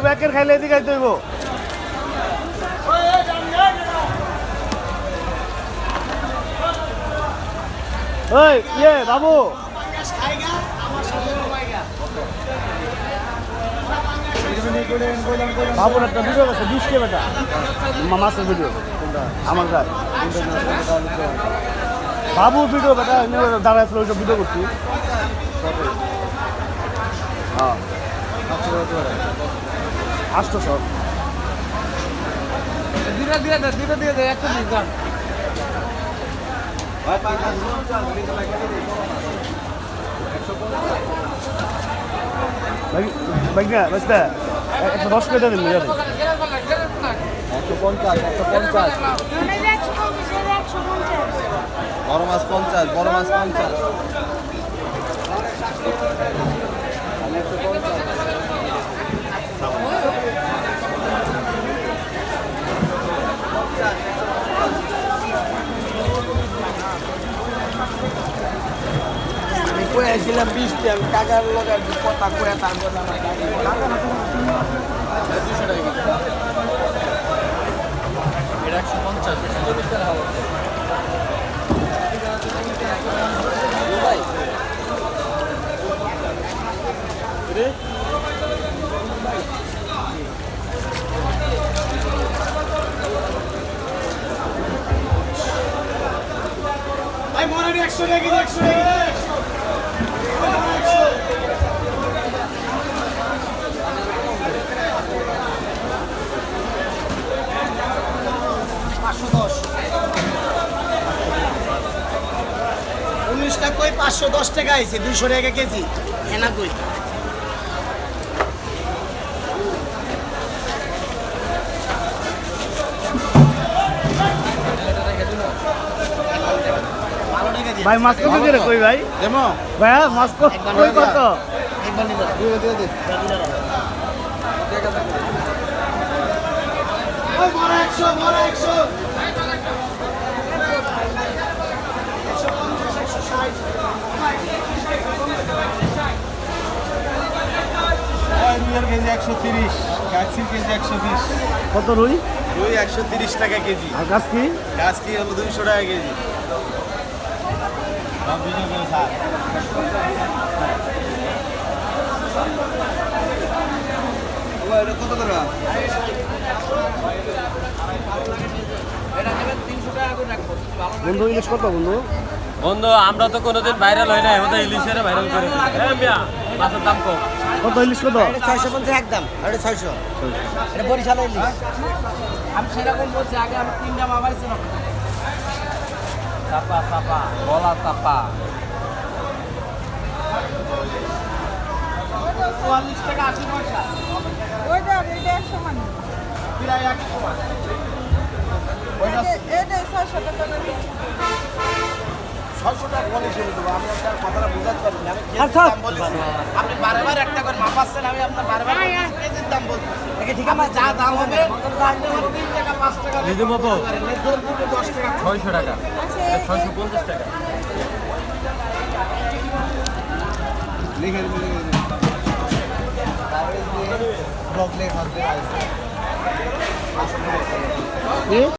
ব্যাকের খাইলে এদিকে খাইতে হইব। ওই ইয়ে বাবু বাবুর একটা ভিডিও আছে 20 কে বেটা মাছের ভিডিও আমার কাছে বাবু ভিডিও বেটা দাঁড়ায় ছিল ওইসব ভিডিও করছি। হ্যাঁ 800 দিয়ে দে 120 দাম। ভাইয়া বুঝতে 110 করে দিন 150 বড় মাছ 50 বড় মাছ 50 আমি কয়েছিলাম 20 আমি টাকার লগে কথা কয়ে তারপর আমার গাড়ি 200 টাকা এটা 150 ভাই রে ভাই মনে 100 টাকা 100 টাকা কই 510 টাকা আইছে 200 টাকা কেজি এনা কই ভাই মাছ কত করে কই ভাই দেমো ভাইয়া মাছ কত কই কত একবার নিবা দিয়ে ওই বড় 100 বড় 100 রুইয়ের কেজি 130 কাছির কেজি 120 কত রুই রুই 130 টাকা কেজি আর গাছ কি গাছ কি হলো 200 টাকা কেজি সব ভিডিও করে স্যার ওই এটা কত করে বন্ধু ইলিশ কত বন্ধু বন্ধু আমরা তো কোনোদিন ভাইরাল হয় না ওদের ইলিশের ভাইরাল করে মাছের দাম কম কত ইলিশ কত এটা 650 একদম এটা 600 এটা বরিশালে ইলিশ আমি সেরকম বলছি আগে আমি 3টা মামাইছি না চাপা চাপা গলা চাপা 44 টাকা 80 পয়সা ওইটা এটা 100 মানে প্রায় 100 টাকা এটা 600 টাকা করে 600 টাকা বলে ছেড়ে দেবো আমি আপনার কথাটা বোঝাতে পারি না আমি আচ্ছা দাম বলেছি আপনি বারবার একটা করে মাপাচ্ছেন আমি আপনার বারবার কেজির দাম বলতেছি দেখে ঠিক আছে যা দাম হবে 3 টাকা 5 টাকা দিদি মতো জোর করে 10 টাকা 600 টাকা 650 টাকা লিখে ব্লগ লেখা আছে